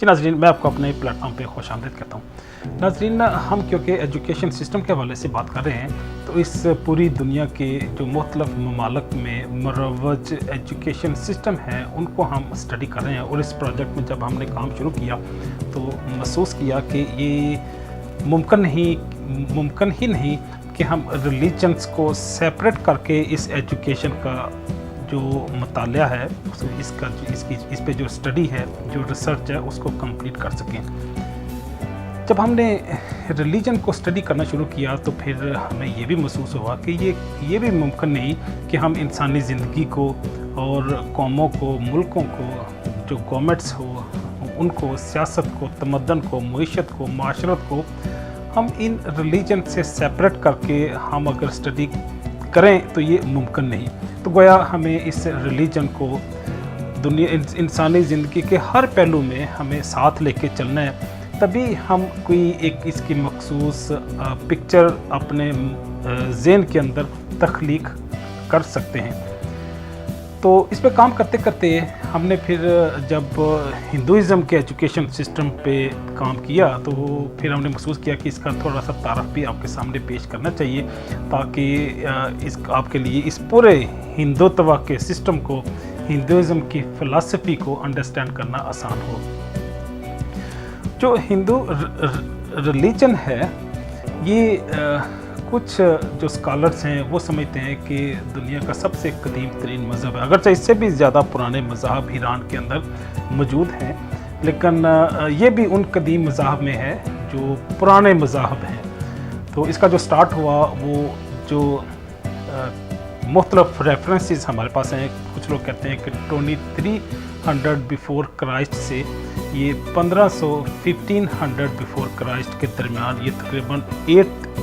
जी नाज़रीन, मैं आपको अपने प्लेटफॉर्म पे खुशामदीद कहता हूँ। नाज़रीन, हम क्योंकि एजुकेशन सिस्टम के हवाले से बात कर रहे हैं, तो इस पूरी दुनिया के जो मुख्तलिफ ममालिक में मरवज एजुकेशन सिस्टम हैं उनको हम स्टडी कर रहे हैं। और इस प्रोजेक्ट में जब हमने काम शुरू किया तो महसूस किया कि ये मुमकिन ही नहीं कि हम रिलीजन्स को सेपरेट करके इस एजुकेशन का जो मतालिया है इस पे जो स्टडी है, जो रिसर्च है, उसको कंप्लीट कर सकें। जब हमने रिलीजन को स्टडी करना शुरू किया तो फिर हमें ये भी महसूस हुआ कि ये भी मुमकिन नहीं कि हम इंसानी ज़िंदगी को और कौमों को, मुल्कों को, जो गवर्नमेंट्स हो उनको, सियासत को, तमद्दन को, मईशत को, माशरत को हम इन रिलीजन से सेपरेट करके हम अगर स्टडी करें तो ये मुमकिन नहीं। तो गोया हमें इस रिलीजन को दुनिया इंसानी ज़िंदगी के हर पहलू में हमें साथ लेके चलना है, तभी हम कोई एक इसकी मखसूस पिक्चर अपने ज़हन के अंदर तख्लीक कर सकते हैं। तो इस पे काम करते करते हमने फिर जब हिंदुइज़्म के एजुकेशन सिस्टम पे काम किया तो फिर हमने महसूस किया कि इसका थोड़ा सा तारफ़ भी आपके सामने पेश करना चाहिए, ताकि आपके लिए इस पूरे हिंदुत्व के सिस्टम को, हिंदुइज़्म की फ़िलासफ़ी को अंडरस्टैंड करना आसान हो। जो हिंदू रिलीजन है, ये कुछ जो स्कॉलर्स हैं वो समझते हैं कि दुनिया का सबसे कदीम तरीन मज़हब है। अगरचे इससे भी ज़्यादा पुराने मज़हब ईरान के अंदर मौजूद हैं, लेकिन ये भी उन कदीम मज़हब में है जो पुराने मज़हब हैं। तो इसका जो स्टार्ट हुआ, वो जो मुख्तलिफ रेफरेंसेस हमारे पास हैं, कुछ लोग कहते हैं कि 2300 बिफोर क्राइस्ट से ये 1500 बिफोर क्राइस्ट के दरमियान, ये तकरीबन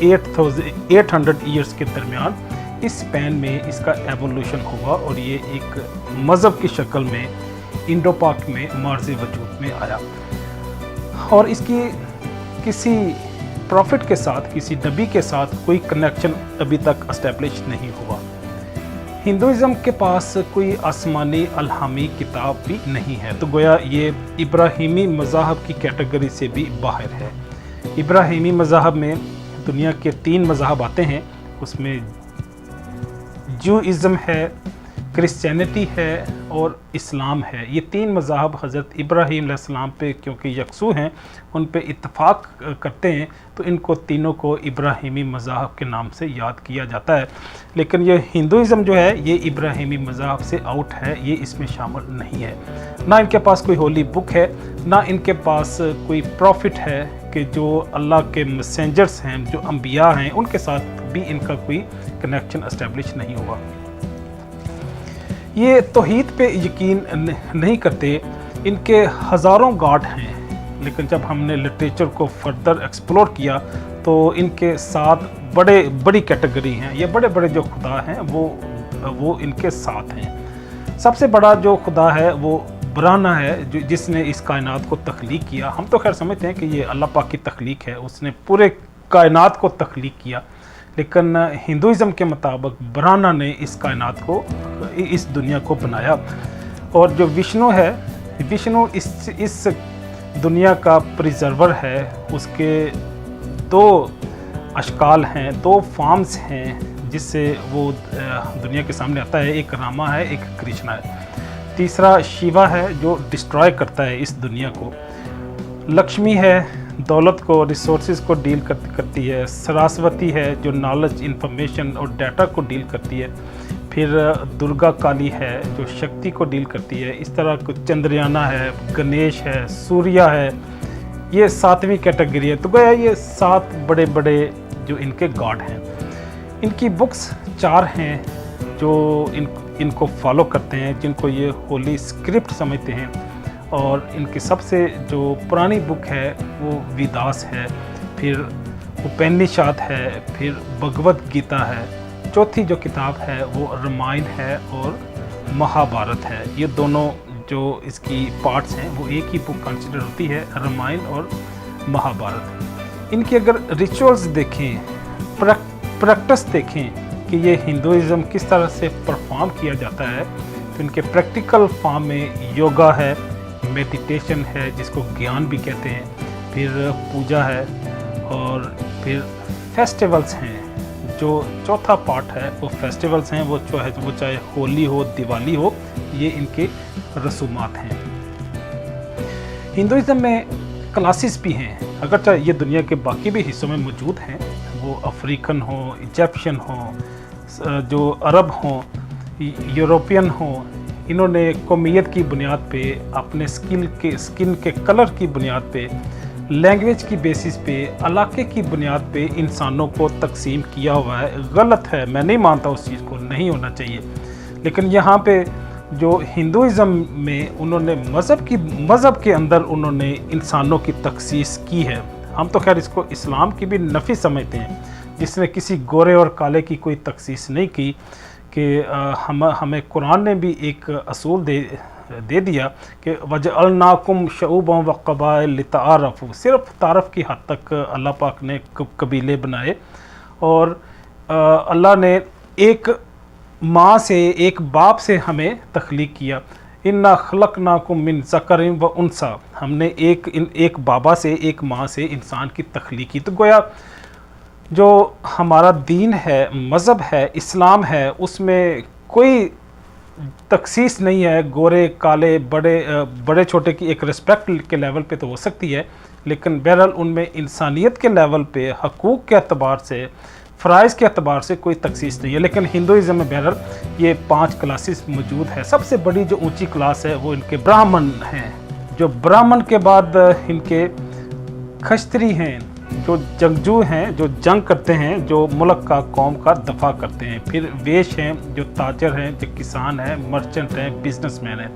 800 ईयर्स के दरमियान इस स्पैन में इसका एवोल्यूशन हुआ और ये एक मज़हब की शक्ल में इंडो पाक में मार्ज़ वजूद में आया। और इसकी किसी प्रॉफिट के साथ, किसी नबी के साथ कोई कनेक्शन अभी तक एस्टेब्लिश नहीं हुआ। हिंदुइज़्म के पास कोई आसमानी अलहामी किताब भी नहीं है, तो गोया ये इब्राहिमी मज़हब की कैटेगरी से भी बाहर है। इब्राहिमी मज़हब में दुनिया के 3 मज़हब आते हैं, उसमें ज्यूइज़्म है, क्रिश्चियनिटी है और इस्लाम है। ये 3 मज़हब हज़रत इब्राहीम अलैहिस्सलाम पे क्योंकि यकसू हैं, उन पे इत्तफ़ाक़ करते हैं, तो इनको तीनों को इब्राहिमी मज़हब के नाम से याद किया जाता है। लेकिन ये हिंदुइज़्म जो है ये इब्राहिमी मज़हब से आउट है, ये इसमें शामिल नहीं है। ना इनके पास कोई होली बुक है, ना इनके पास कोई प्रॉफिट है कि जो अल्लाह के मैसेंजर्स हैं, जो अंबिया हैं, उनके साथ भी इनका कोई कनेक्शन एस्टेब्लिश नहीं हुआ। ये तौहीद पे यकीन नहीं करते, इनके हज़ारों गॉड हैं, लेकिन जब हमने लिटरेचर को फर्दर एक्सप्लोर किया तो इनके 7 बड़ी कैटेगरी हैं। ये बड़े जो खुदा हैं वो इनके 7 हैं। सबसे बड़ा जो खुदा है वो बराना है, जिसने इस कायनात को तख्लीक किया। हम तो खैर समझते हैं कि ये अल्लाह पाक की तख्लीक है, उसने पूरे कायनात को तख्लीक किया, लेकिन हिंदुइज़्म के मुताबिक बराना ने इस कायनात को, इस दुनिया को बनाया। और जो विष्णु है, विष्णु इस दुनिया का प्रिजर्वर है। उसके 2 अशकाल हैं, 2 फॉर्म्स हैं जिससे वो दुनिया के सामने आता है। एक रामा है, एक कृष्णा है। तीसरा शिवा है जो डिस्ट्रॉय करता है इस दुनिया को। लक्ष्मी है, दौलत को, रिसोर्सेज को डील करती है। सरस्वती है जो नॉलेज, इंफॉर्मेशन और डाटा को डील करती है। फिर दुर्गा काली है जो शक्ति को डील करती है। इस तरह को चंद्रयाना है, गणेश है, सूर्या है। ये 7वीं कैटेगरी है। तो गया ये 7 बड़े जो इनके गॉड हैं। इनकी बुक्स 4 हैं जो इनको फॉलो करते हैं, जिनको ये होली स्क्रिप्ट समझते हैं। और इनकी सबसे जो पुरानी बुक है वो वेदास है, फिर उपनिषद है, फिर भगवद गीता है। चौथी जो किताब है वो रामायण है और महाभारत है। ये दोनों जो इसकी पार्ट्स हैं वो एक ही बुक कंसिडर होती है, रामायण और महाभारत। इनकी अगर रिचुअल्स देखें, प्रैक्टिस देखें कि ये हिंदुइज़्म किस तरह से परफॉर्म किया जाता है, तो इनके प्रैक्टिकल फॉर्म में योगा है, मेडिटेशन है जिसको ज्ञान भी कहते हैं, फिर पूजा है, और फिर फेस्टिवल्स हैं। जो चौथा पार्ट है वो फेस्टिवल्स हैं, वो चाहे होली हो, दिवाली हो, ये इनके रसूमात हैं। हिंदुइज़्म में क्लासेस भी हैं, अगरचे ये दुनिया के बाकी भी हिस्सों में मौजूद हैं, वो अफ्रीकन हो, इजिप्शियन हो, जो अरब हो, यूरोपियन हो, इन्होंने कौमियत की बुनियाद पे, अपने स्किन के कलर की बुनियाद पे, लैंग्वेज की बेसिस पे, इलाके की बुनियाद पे इंसानों को तकसीम किया हुआ है। गलत है, मैं नहीं मानता उस चीज़ को, नहीं होना चाहिए। लेकिन यहाँ पे जो हिंदुइज़्म में उन्होंने मज़हब के अंदर उन्होंने इंसानों की तखसीस की है। हम तो खैर इसको इस्लाम की भी नफ़ी समझते हैं, जिसने किसी गोरे और काले की कोई तखसीस नहीं की, कि हमें कुरान ने भी एक असूल दे दिया कि वजअलनाकुम शऊबन व क़बाइल लितआरफ़ू, सिर्फ तारफ़ की हद तक अल्लाह पाक ने कबीले बनाए, और अल्लाह ने एक माँ से, एक बाप से हमें तख्लीक किया। इन्ना खलक़नाकुम मिन ज़करिन व उन्सा, हमने एक बाबा से, एक माँ से इंसान की तख्लीक की। तो गोया जो हमारा दीन है, मज़हब है, इस्लाम है, उसमें कोई तखसीस नहीं है। गोरे काले, बड़े छोटे की एक रिस्पेक्ट के लेवल पे तो हो सकती है, लेकिन बहरहाल उनमें इंसानियत के लेवल पे, हकूक़ के अतबार से, फ़राइज़ के अतबार से कोई तखसीस नहीं है। लेकिन हिंदुइज़्म में बहरहाल ये 5 क्लासेस मौजूद है। सबसे बड़ी जो ऊंची क्लास है वो इनके ब्राह्मण हैं। जो ब्राह्मण के बाद इनके खश्तरी हैं, जो जंगजू हैं, जो जंग करते हैं, जो मुल्क का, कौम का दफा करते हैं। फिर वेश हैं, जो ताजर हैं, जो किसान हैं, मर्चेंट हैं, बिजनेसमैन हैं।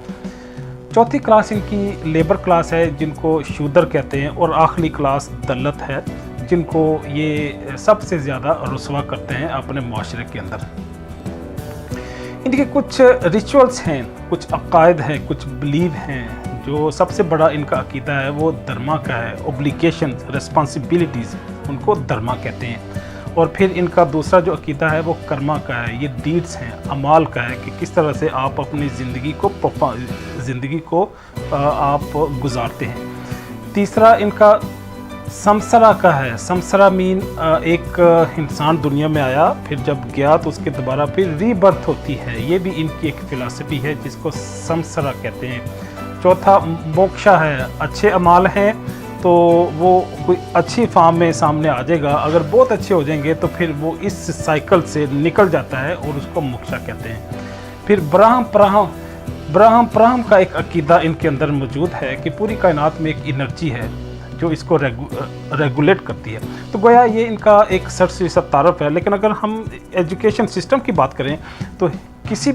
चौथी क्लास इनकी लेबर क्लास है, जिनको शूदर कहते हैं, और आखिरी क्लास दलत है, जिनको ये सबसे ज़्यादा रुसवा करते हैं अपने माशरे के अंदर। इनके कुछ रिचुअल्स हैं, कुछ अकायद हैं, कुछ बिलीव हैं। जो सबसे बड़ा इनका अकीदा है वो धर्मा का है, ओब्लिगेशन, रिस्पॉन्सिबिलिटीज़, उनको धर्मा कहते हैं। और फिर इनका दूसरा जो अकीदा है वो कर्मा का है, ये डीड्स हैं, अमाल का है, कि किस तरह से आप अपनी ज़िंदगी को आप गुजारते हैं। तीसरा इनका समसरा का है। समसरा मीन एक इंसान दुनिया में आया, फिर जब गया तो उसके दोबारा फिर रीबर्थ होती है। ये भी इनकी एक फ़िलासफ़ी है जिसको समसरा कहते हैं। चौथा मोक्षा है, अच्छे अमाल हैं तो वो कोई अच्छी फार्म में सामने आ जाएगा, अगर बहुत अच्छे हो जाएंगे तो फिर वो इस साइकिल से निकल जाता है और उसको मोक्षा कहते हैं। फिर ब्राह्म का एक अकीदा इनके अंदर मौजूद है कि पूरी कायनात में एक एनर्जी है जो इसको रेगुलेट करती है। तो गोया ये इनका एक सरसरी सा तारफ़ है। लेकिन अगर हम एजुकेशन सिस्टम की बात करें तो किसी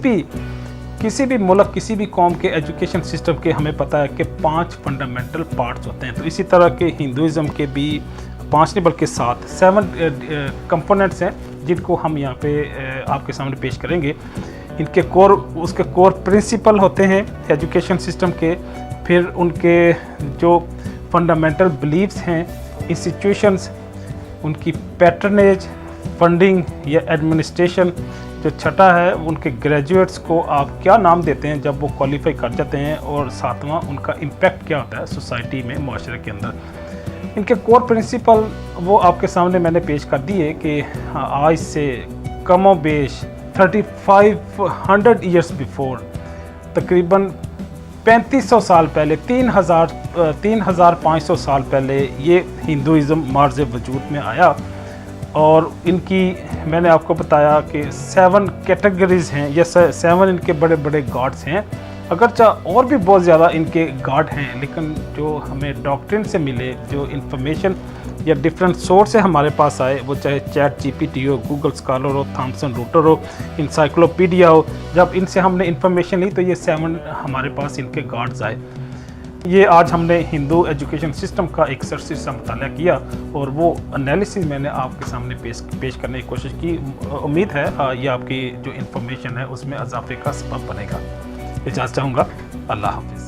भी मुल्क, किसी भी कौम के एजुकेशन सिस्टम के हमें पता है कि 5 फंडामेंटल पार्ट्स होते हैं। तो इसी तरह के हिंदुइज़्म के भी 5 नहीं बल्कि 7 कंपोनेंट्स हैं, जिनको हम यहाँ पे आपके सामने पेश करेंगे। इनके उसके कोर प्रिंसिपल होते हैं एजुकेशन सिस्टम के। फिर उनके जो फंडामेंटल बिलीव्स हैं, इंस्टीट्यूशंस, उनकी पैटर्नेज, फंडिंग या एडमिनिस्ट्रेशन। जो छठा है उनके ग्रेजुएट्स को आप क्या नाम देते हैं जब वो क्वालिफाई कर जाते हैं, और 7वां उनका इम्पैक्ट क्या होता है सोसाइटी में, माशरे के अंदर। इनके कोर प्रिंसिपल वो आपके सामने मैंने पेश कर दिए कि आज से कमो बेश 3500 ईयर्स बिफोर, तकरीबन 3500 साल पहले, 3500 साल पहले ये हिंदुइज़्म मार्ज़ वजूद में आया। और इनकी मैंने आपको बताया कि 7 कैटेगरीज़ हैं, ये 7 इनके बड़े बड़े गॉड्स हैं। अगरचा और भी बहुत ज़्यादा इनके गॉड हैं, लेकिन जो हमें डॉक्ट्रिन से मिले, जो इन्फॉर्मेशन या डिफरेंट सोर्स से हमारे पास आए, वो चाहे चैट जीपीटी हो, गूगल स्कॉलर हो, थॉमसन रूटर हो, इंसाइक्लोपीडिया हो, जब इनसे हमने इन्फॉर्मेशन ली तो ये 7 हमारे पास इनके गॉड्स आए। ये आज हमने हिंदू एजुकेशन सिस्टम का एक सरसरी सा मुताला किया, और वो एनालिसिस मैंने आपके सामने पेश करने की कोशिश की। उम्मीद है ये आपकी जो इन्फॉर्मेशन है उसमें इजाफे का सबब बनेगा। इजाज़त चाहूँगा। अल्लाह हाफ़िज़।